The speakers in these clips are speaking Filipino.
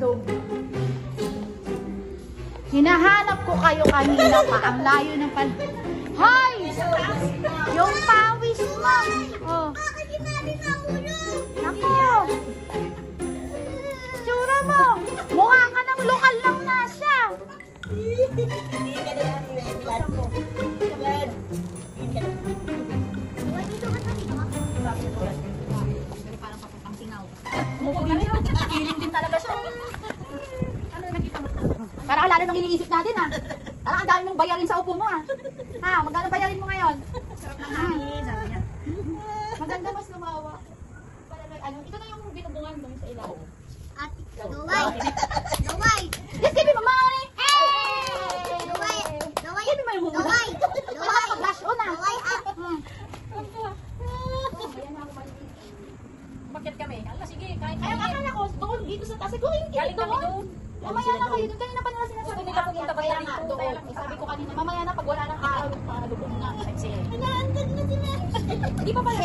itlog. Hinahanap ko kayo kanina pa. Ang layo ng pan... Hoy! Yung pawis mo! Oh. Naku! Tsura mo! Mukha ka ng lokal lang nasa! Feeling din talaga siya. Parang alala nung iniisip natin ha. Parang ang dami mong bayarin sa upo mo ha. Ha, magkano bayarin mo ngayon? Sarap ng hangin, sabi niya. Maganda mas lumawa. Para may ano, ito na yung binubungan mo sa ilaw. Ate, Luway! Luway! Yes, give me mama! Luway! Luway! Give me my home. Luway! Baka pag-flash on ha. Luway! Bakit kami? Ala, sige, kahit Ay, akala ko, doon dito sa taas. Doon, hindi galing kami doon. doon. Mamaya na kayo doon. Kanina pa nila sinasabi. Doon nila pumunta ba Kaya yan nga, dito? doon. Sabi ko kanina, mamaya na pag wala nang tao, palubong na. Sige. Hindi pa pala.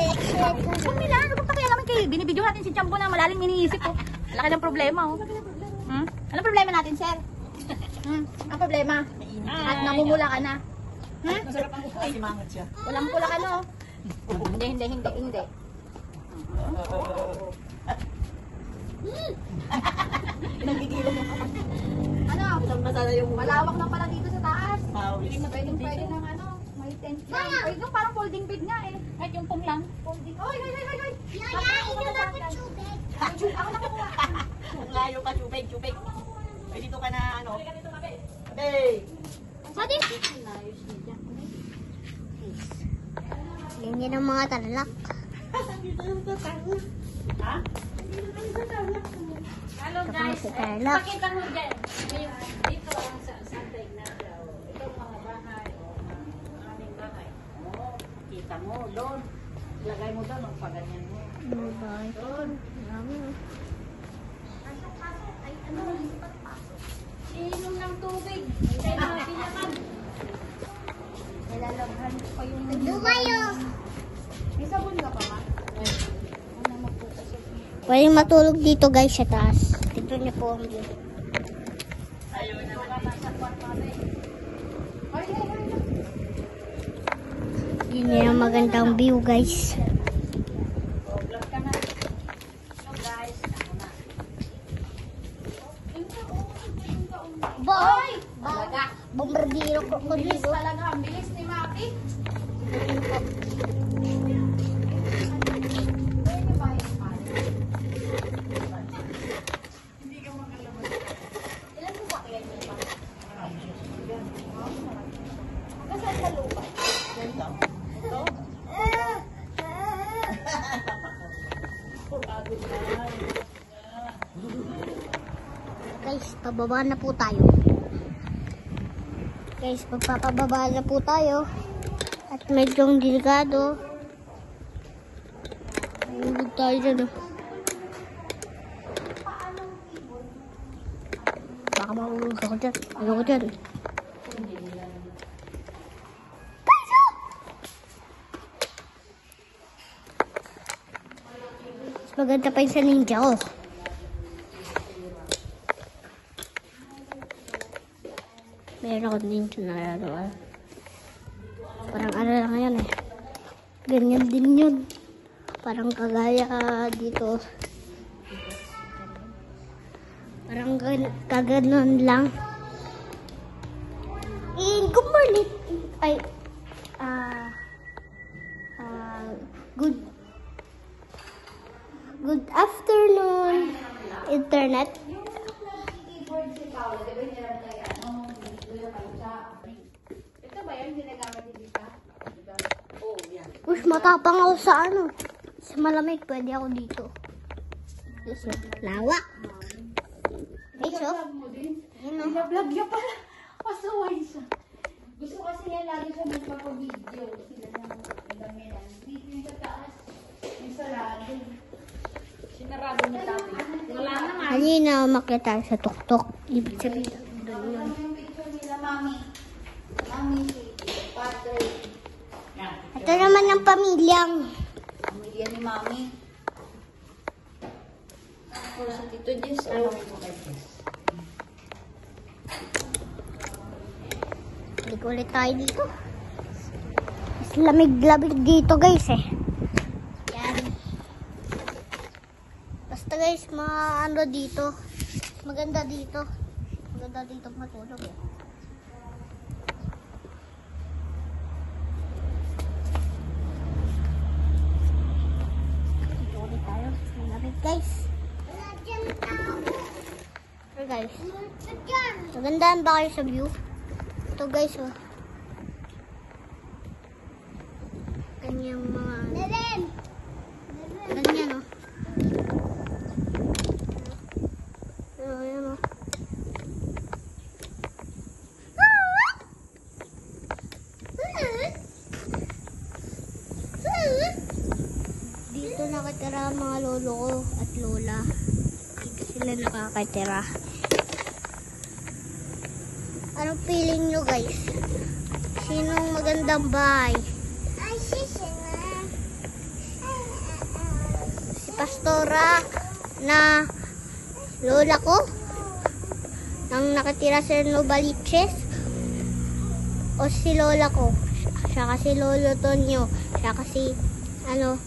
Huwag nila, ano bang pakialaman kayo? Binibidyo natin si Champo na malalim iniisip ko. Laki ng problema, oh. Anong problema natin, sir? Ang problema? At namumula ka na. Masarap ang upo. Ay, simangot siya. Walang pula ka, no? Hindi. Nagigilong yung kapatid. Ano? Masala yung Malawak na pala dito sa taas. pawis. Pwede ng ano, may tent lang. Ay, yung parang folding bed nga eh. Kahit yung pong lang. Folding. Oy! Yayain nyo na sa tubig! Ako nakukuha. Kung layo ka, chupig. Ay, dito ka na, ano. Tabi. Pwede? Yan ang mga tarlak. Ha? Hello guys, Pakita mo dyan. Dito ang Santa Ignacio. Ito ang mga bahay. Ang aming bahay. Kita mo, doon. Lagay mo doon, magpaganyan mo. Doon. Ay, ano? Inom ng tubig. Hindi na pinakan. Nilalabhan ko pa yung... Lumayo! May sabon ka pa ma? Pwede matulog dito guys sa taas. Dito niyo po ang view. Ayaw na. Yun yung magandang view guys. Vlog ka na. So guys, ako na. Boy! Bombardiro ko Bilis dito. talaga. Ang bilis ni Maki. Ilan mo ba kaya niyo pa? Kasal sa lupa. Ito? Guys, pababa na po tayo. Guys, magpapababa na po tayo. At medyo delikado. Ayun tayo dyan. Baka mahulog ako dyan. Ayoko dyan. Mas maganda pa yung sa ninja ko. Meron ako ninja na nagawa. Parang ano lang yan eh. Ganyan din yun. Parang kagaya dito. Parang kaganon lang. Good morning. Ay. Good afternoon, internet. Ito ba yan? Ginagamit din dito? Oh, yan. Ush, matapang ako sa ano. Sa malamig, pwede ako dito. Yes, lawak. Ay, so. Vlog niya pala. Pasaway siya. Gusto kasi niya lagi siya magpapabideo. Sila ng damihan. Dito yung sa taas. Yung sarado. Sinarado niya dati. Wala na nga. Kanina umakyat tayo sa tuktok. Ibig sabihin. Doon yun. Yung picture nila, Mami. Mami, si Padre. Yan. Ito naman ang pamilyang. Pamilya ni Mami. sa Tito Jess. Ano mo kay Jess? Balik ulit tayo dito. Mas lamig-lamig dito guys eh. Yan. Basta guys, mga ano dito. Maganda dito. Maganda dito matulog eh. Dito ulit tayo. Malamig guys. Pero guys, magandaan ba kayo sa view? Ito guys, oh. Kanyang mga... Ganyan, oh. Ayan, oh. Dito nakatira ang mga lolo ko at lola. Dito sila nakakatira. Anong feeling nyo guys? Sinong magandang bahay? Si Pastora na lola ko? Nang nakatira sa Novaliches? O si lola ko? Siya kasi lolo Tonyo. Siya kasi ano?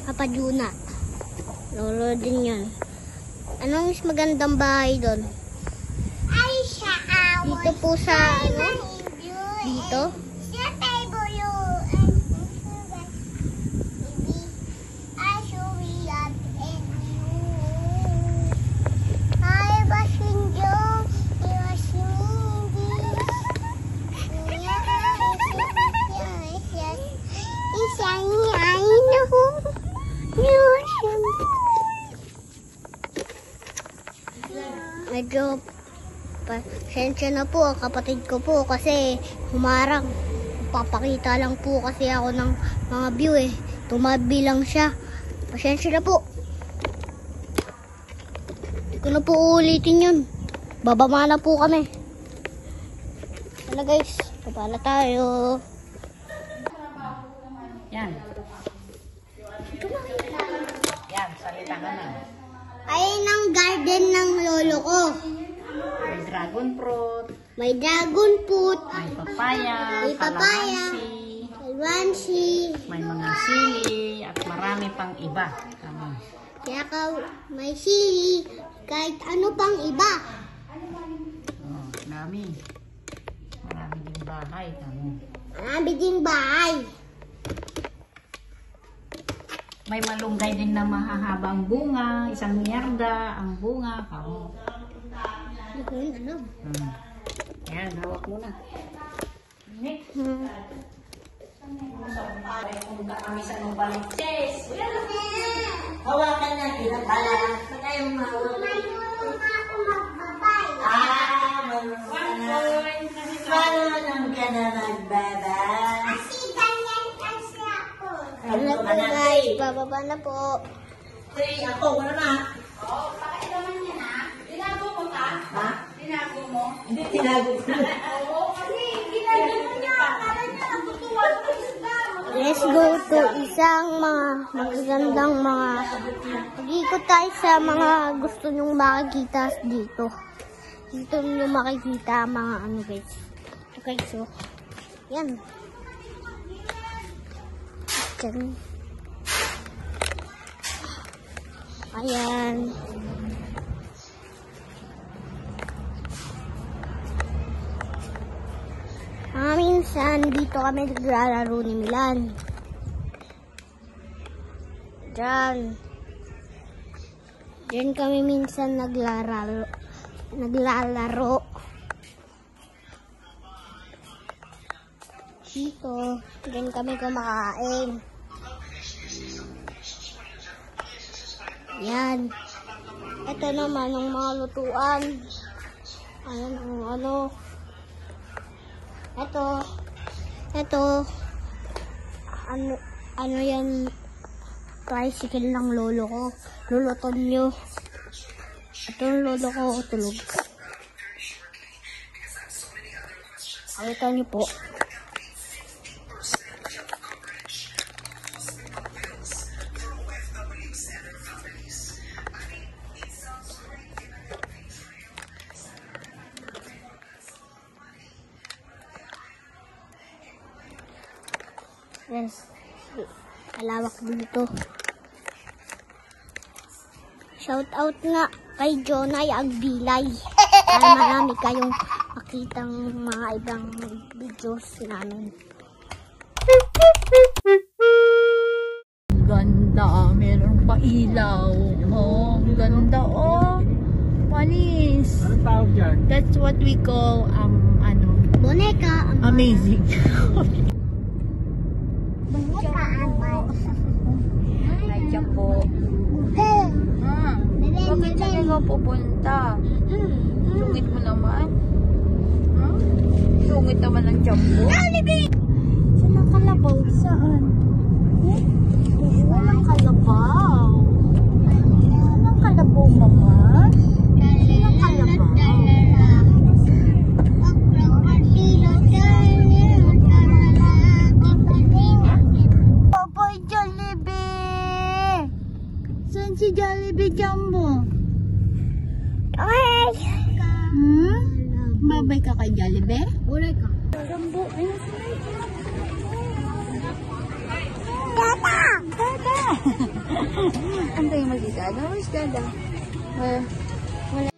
Papa Junat. Lolo din yun. Anong mas magandang bahay doon? Dito po sa ano? Dito? Medyo pasensya na po ang kapatid ko po kasi humarang. Papakita lang po kasi ako ng mga view eh. Tumabi lang siya. Pasensya na po. Hindi ko na po uulitin yun. Bababa na po kami. Ano guys, baba na tayo. Yan. Yan, salita ka na. Ayun ang garden ng lolo ko. May dragon fruit, May dragon fruit, may papaya, May papaya. kalamansi, kalwansi, may mga sili, at marami pang iba. Tama. kaya may sili, kahit ano pang iba. Oh, dami. Marami ding bahay. Tama. Marami ding bahay. May malunggay din na mahahabang bunga, 1 yarda ang bunga. Kamo. Ano? Yan, hawak mo na. Punta kami sa Novaliches. Hawakan natin ang pala. Sa kayong mahawak. Marunong ka na magbabay. Ano po guys, bababa na po. Hey, ako, wala na. Tinago mo ka? Ha? Tinago mo? Hindi tinago ko na. Oo, kasi ginagawa niya. Kala niya nakutuwa ko isda. Let's go to isang mga magagandang mga mag-ikot tayo sa mga gusto nyong makikita dito. Dito nyo makikita mga ano guys. Okay, so yan. Diyan. Ayan. Minsan dito kami naglalaro ni Milan. Diyan. Diyan kami minsan naglalaro. Dito. Diyan kami kumakain. Yan. Ito naman ang mga lutuan. Ayan ang ano. Ito. Ano yan? Tricycle ng lolo ko. Lolo Tonyo. Ito yung lolo ko tulog. Pakita niyo po. Yes. Malawak dito. Shout out nga kay Jonay Agbilay. Para marami kayong makitang mga ibang videos namin. Ganda, meron pa ilaw. Oh, ang ganda oh. Panis. Anong tawag dyan? That's what we call Boneka. amazing. Boneka. Ay, tiyan po. Bakit saan ka pupunta? Sungit mo naman. Sungit naman ang tiyan mo. Saan ang kalabaw? Saan? Walang kalabaw. Walang kalabaw, mama. Walang kalabaw. Papa, Jollibee! Saan si Jollibee Jumbo? Okay. Babay ka kay Jollibee? Ulay ka. Jumbo, ayun sila. Tata! Dada! Antayin mo si Dada. Where's Dada? Wala.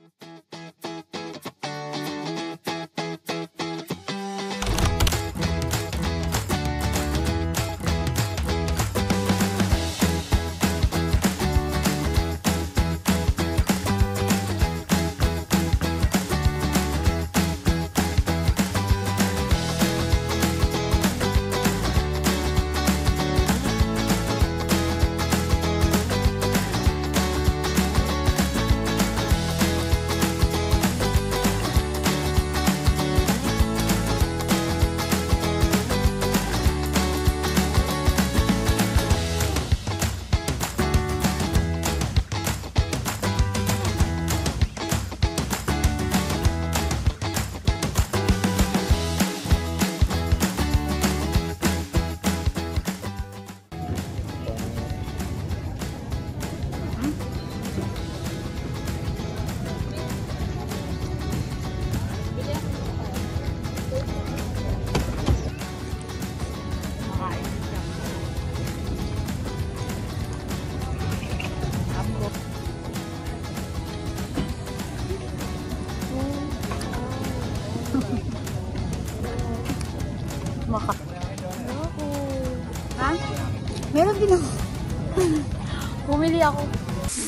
Ha? Meron din ako. Bumili ako.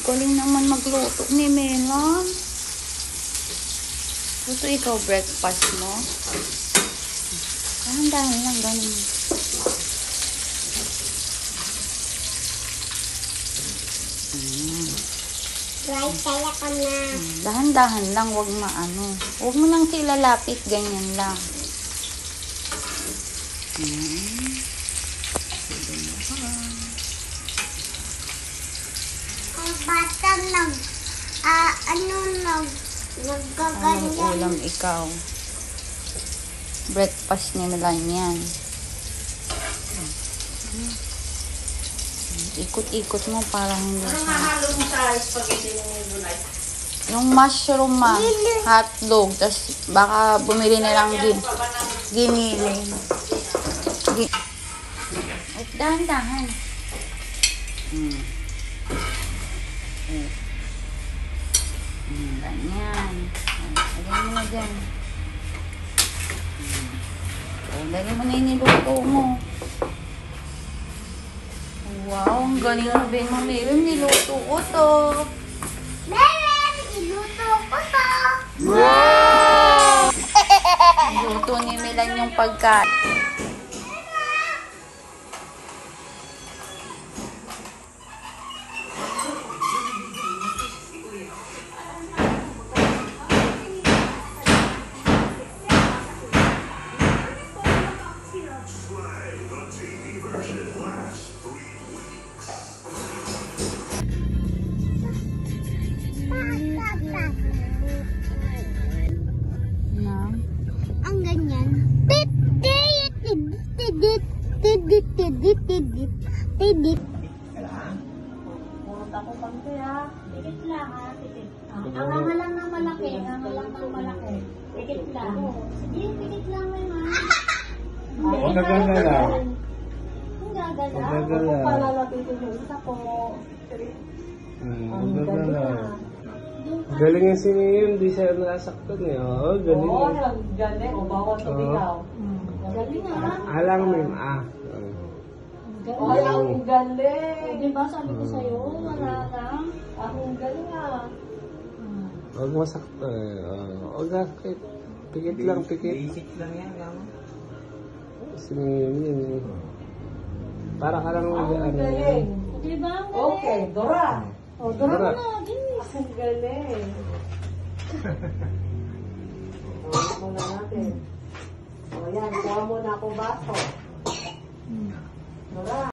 Galing naman magluto ni Melon. Gusto ikaw breakfast mo? Dahan-dahan lang, ganun. Right, kaya ka na. Dahan-dahan lang, wag maano. Huwag mo nang sila lapit, ganyan lang. Ang bata Anong nagkaganyan. ulam ikaw? Breakfast nila yan. Ikot-ikot mo para hindi Ano siya. mahalo mo sa spaghetti mo gulay? Yung mushroom ma, hotdog, tas baka bumili na lang giniling. At dahan-dahan. Ganyan. Lagyan mo na dyan. Lagyan mo na yung niluto mo. Wow, ang galing mo din mo. Meron niluto ko to. Meron! Iluto ko to! Niluto ni Milan yung pagkain. Ang ganyan. Tidip. Tidip. Punta ko pang kaya. Tikit lang ha, tikit. Ang lang ng malaki, ang lang ng malaki. Tikit lang. Sige, tikit lang may ma. Huwag ka gagala. Ang gagala. Huwag gagala. Ako palalapitin yung isa po. Huwag ka gagala. Galing nga si Nia, hindi siya nasaktan eh. Oo, galing. Oo, galing. O, bawat tubigaw. Galing ha. Alang mim, Ay, ang galing. Di ba sabi ko sa'yo, wala lang. Ang galing ha. Huwag masaktan. Huwag ka, pikit lang, pikit. Basic lang yan, gamo. Si Nia yun eh. Para ka lang Ang ano. galing. Di ba ang galing? Okay, Dora. O, Dora Dora. na. Bilis. Ang galing. Kuha muna natin. O yan, kuha muna ako baso. Dora.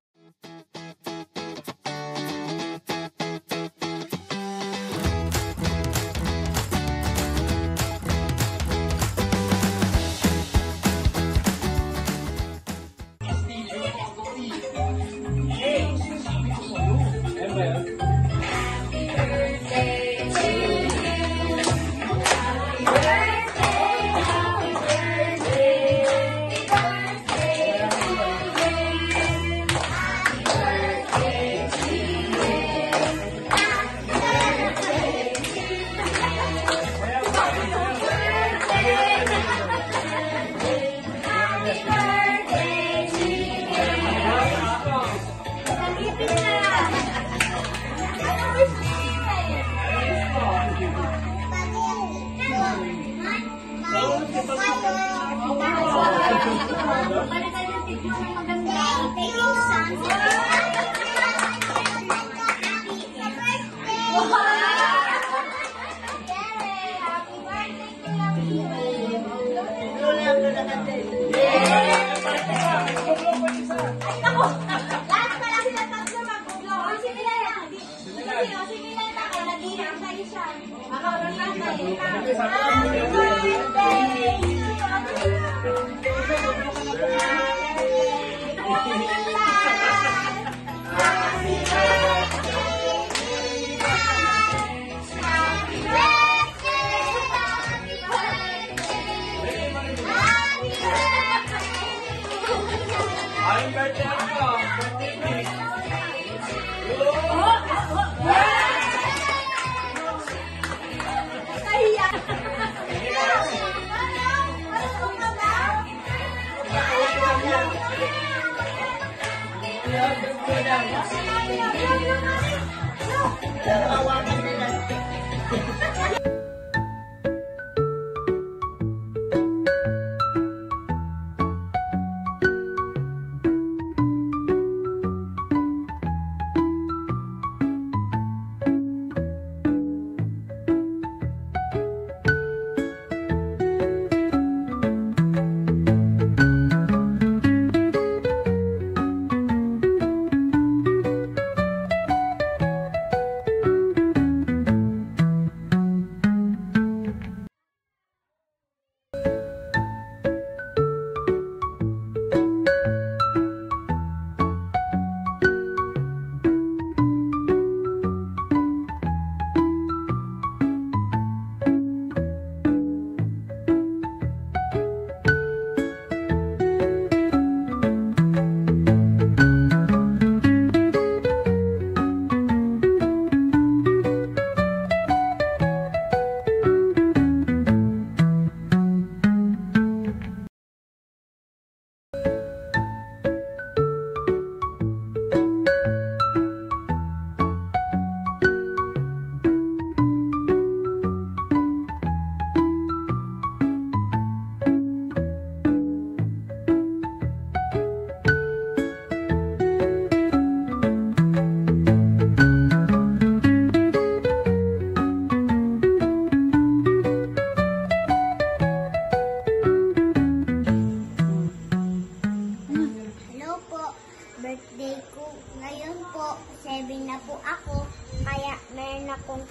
birthday ko. Ngayon po, 7 na po ako. Kaya meron akong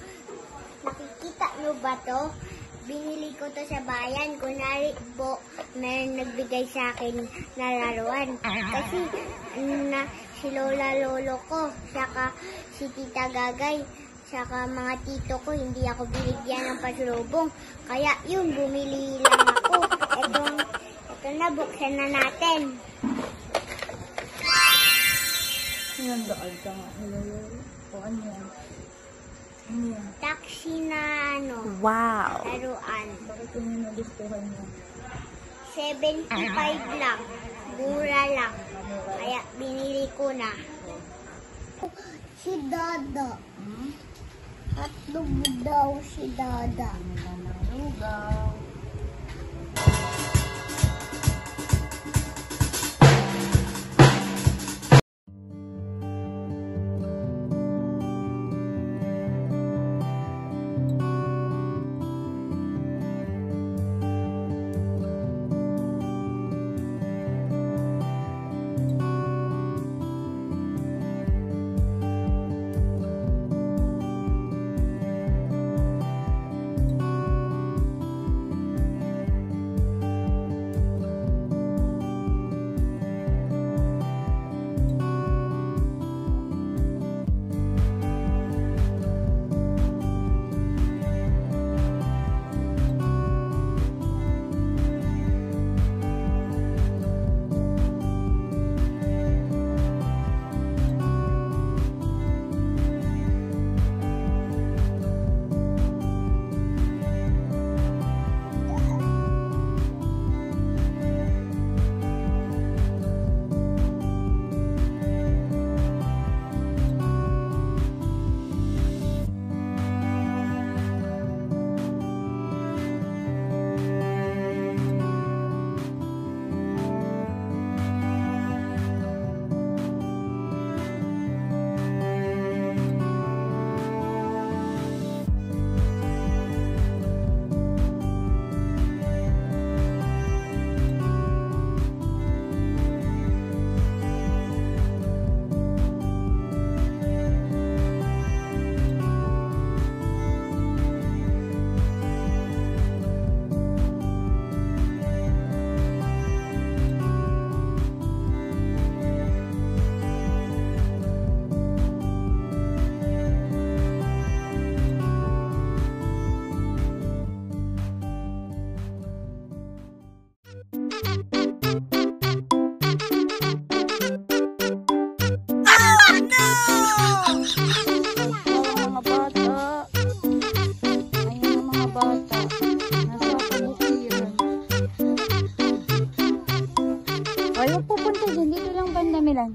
nakikita nyo ba to? Binili ko to sa bayan. Kunwari po, meron nagbigay sa akin na laruan. Kasi si Lola Lolo ko, saka si Tita Gagay, saka mga tito ko, hindi ako binigyan ng pasalubong. Kaya yun, bumili lang ako. Ito na, buksan na natin. Nandaan ka nga. O ano yan? Ano yan? Taxi na Wow! laruan. Bakit yun yung nagustuhan mo? 75 lang. Mura lang. Kaya binili ko na. Si Dada. Hotdog daw si Dada. Lugaw.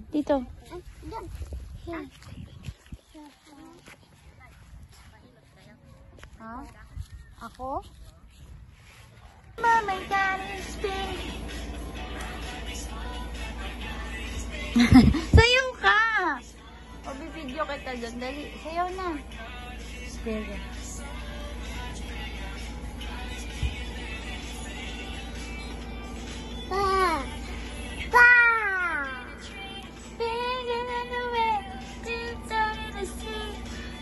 Dito. Ha? Ako? Mama, God is big. Sayaw ka! O, bibidyo kita dyan. Dali, sayaw na. Sige. Pa! Pa! Bigger than the wind, too tall to see.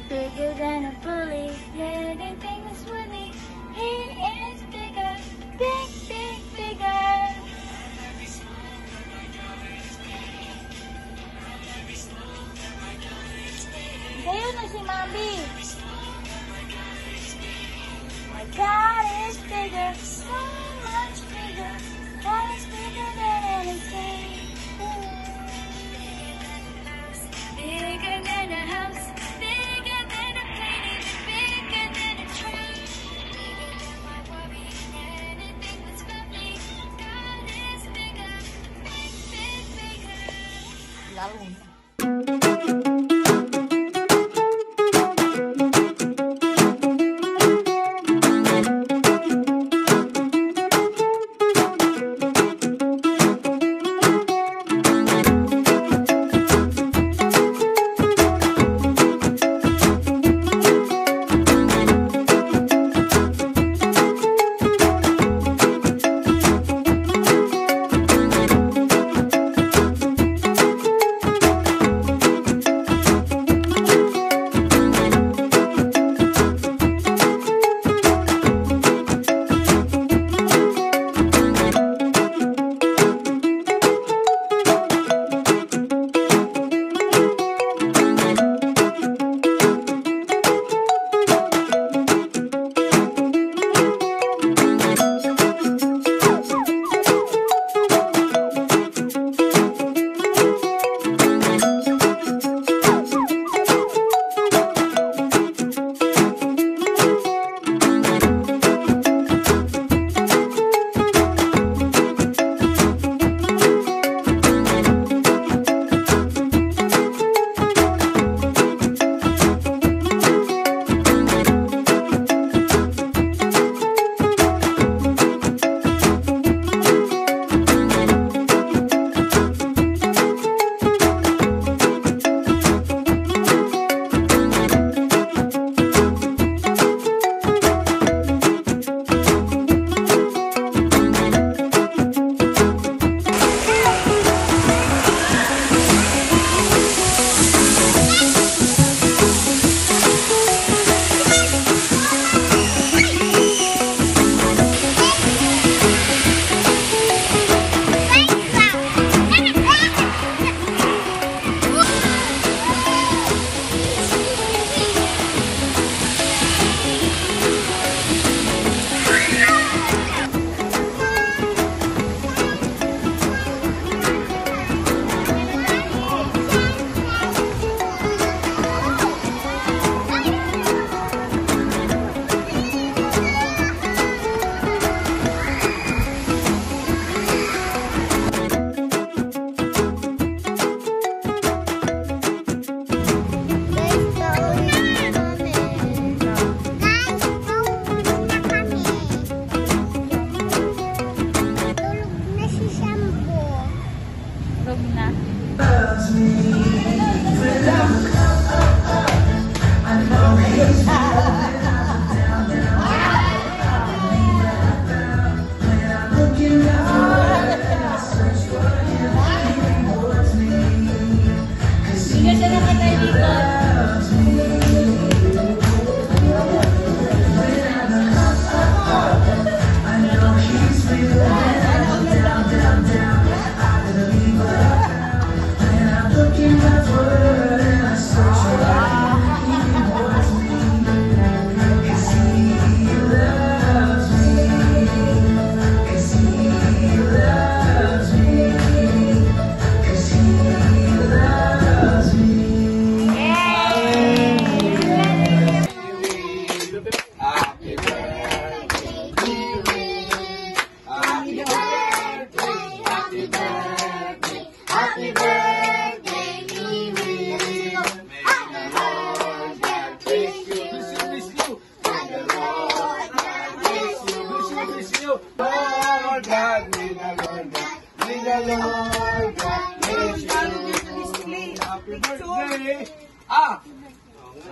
Bigger than a bully, anything is woolly. He is bigger, big, big, bigger. Sayo na si Mami. My God is bigger, so much bigger. God is bigger than anything. Bigger than a house, bigger than a plane, bigger than a train. Bigger than my worry, anything that's funny. God is bigger, big, big, bigger. Lalo na.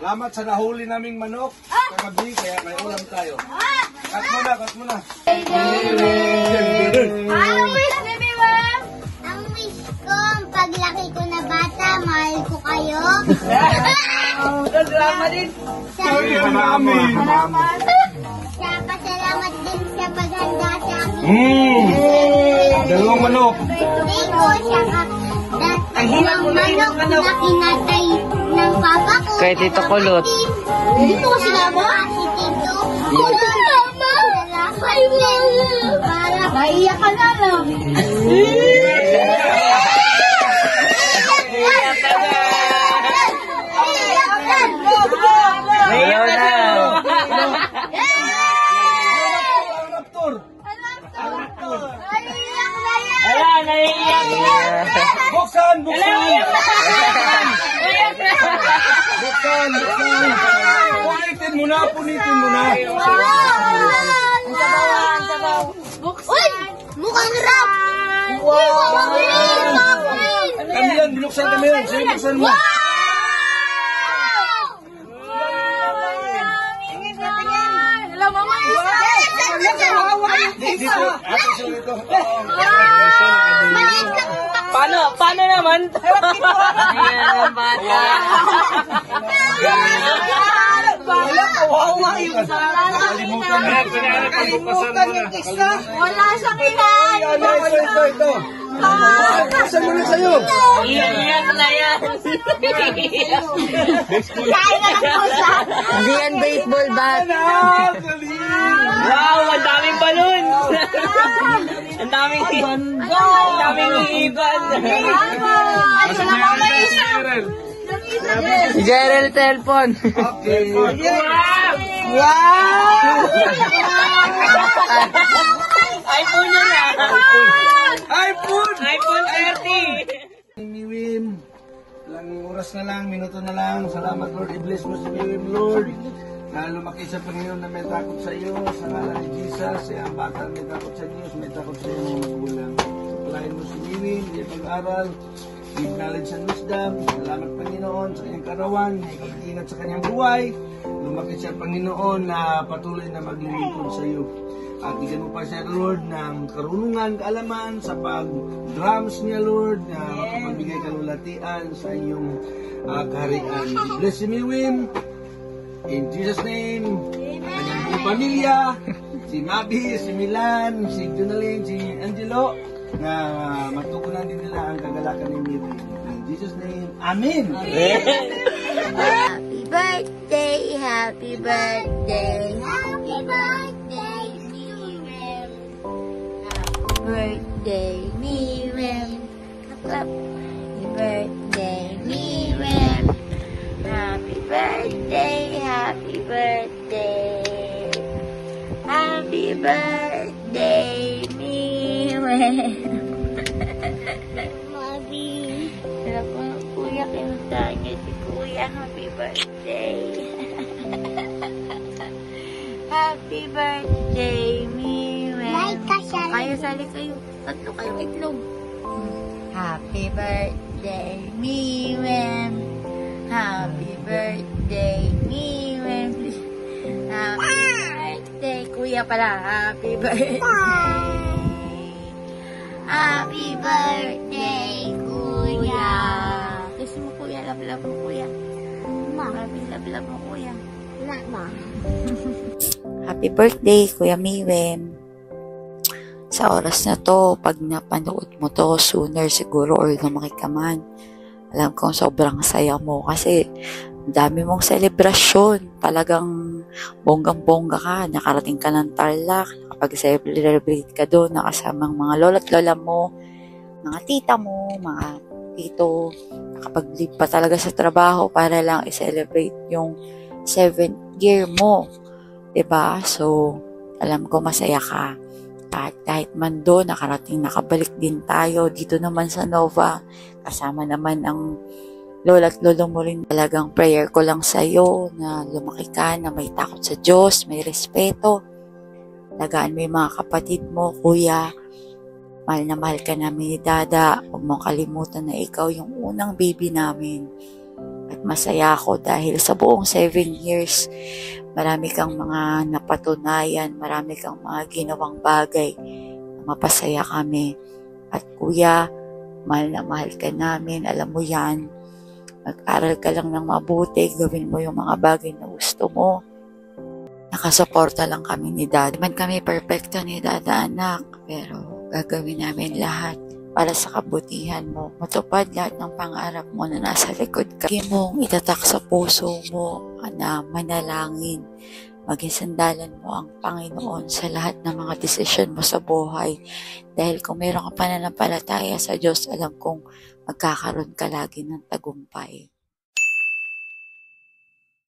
Salamat sa nahuli naming manok kagabi, kaya may ulam tayo. Kat muna. Ang wish ko, paglaki ko na bata, mahal ko kayo. Salamat din. Salamat din sa paghanda sa akin. Dalawang manok. Iko, saka manok na kinatay ng papa ko. Kay Tito Kulot. Hindi ko sinama. Si Tito. Mama! Ay, mama! Naiyak ka na lang. Ayaw na. Ala, naiiyak na. Buksan! Punitin mo na. Uy! Mukhang rap! Wow! Kami yan, binuksan kami yan. Sige, buksan mo. Hello, mama. Dito, ate siya dito. Paano naman? Ayan ang bata. Kalimutan na. Kalimutan yung isa. Wala siyang ilan. Ito. Buksan mo na sa'yo. Iyak na yan. Kain na lang po siya. Hindi yan baseball bat. Wow, ang daming balon. Ang daming iban. Si Gerald telepon. Okay. iPhone na na. iPhone! iPhone 30. Miwim, ilang oras na lang, minuto na lang. Salamat Lord, i-bless mo si Miwim Lord. Na lumaki sa Panginoon na may takot sa iyo, sa ngalan ni Jesus. Siya ang bata may takot sa Diyos, may takot sa iyo mga magulang. Supplayin mo si Miwim, hindi pag-aral. Give knowledge and wisdom. Salamat Panginoon sa kanyang karawan, ikag-ingat sa kanyang buhay. Lumaki siya Panginoon na patuloy na maglilingkod sa iyo. At bigyan mo pa siya, Lord, ng karunungan, kaalaman sa pag-drums niya, Lord, na makapagbigay kalulatian sa iyong kaharian. Bless si Miwim. In Jesus' name, kanyang buong pamilya, si Mabi, si Milan, si Junalyn, si Angelo, na matugunan din nila ang kagalakan ni Miwim. In Jesus' name, Amen! Happy birthday, happy birthday, happy birthday, Miriam. Happy birthday, Miriam. Happy birthday, Miriam. Happy birthday, happy birthday. Happy birthday, Miriam. Mabi. Sarap mo ng kuya, kinunta niyo si kuya. Happy birthday. Happy birthday, Miriam. Kaya sali kayo. Tatlo kayong itlog. Happy birthday, Miriam. Happy birthday, Miriam. Happy birthday, kuya pala. Happy birthday. Happy birthday, kuya. Gusto mo kuya, love mo kuya. Love mo kuya. Ma. Happy birthday, Kuya Miwem. Sa oras na to, pag napanood mo to, sooner siguro or lumaki ka man, Alam kong sobrang saya mo kasi ang dami mong selebrasyon. Talagang bonggang-bongga ka. Nakarating ka ng Tarlac, nakapag-celebrate ka doon, nakasamang mga lola't lola mo, mga tita mo, mga tito. Nakapag-leave pa talaga sa trabaho para lang i-celebrate yung 7th year mo. 'Di ba? So, alam ko masaya ka. At kahit man doon, nakabalik din tayo dito naman sa Nova. Kasama naman ang lola at lolo mo rin. Talagang prayer ko lang sa'yo na lumaki ka, na may takot sa Diyos, may respeto. Lagaan mo yung mga kapatid mo, kuya. Mahal na mahal ka namin ni Dada. Huwag mong kalimutan na ikaw yung unang baby namin. At masaya ako dahil sa buong 7 years, marami kang mga napatunayan, marami kang mga ginawang bagay na mapasaya kami. At kuya, mahal na mahal ka namin, alam mo yan. Mag-aral ka lang ng mabuti, gawin mo yung mga bagay na gusto mo. Nakasuporta lang kami ni Dada. Man kami perfecto ni Dada, anak, pero gagawin namin lahat para sa kabutihan mo. Matupad lahat ng pangarap mo na nasa likod ka. Hindi mong itatak sa puso mo na manalangin. Maging sandalan mo ang Panginoon sa lahat ng mga desisyon mo sa buhay. Dahil kung mayroon ka pananampalataya sa Diyos, alam kong magkakaroon ka lagi ng tagumpay.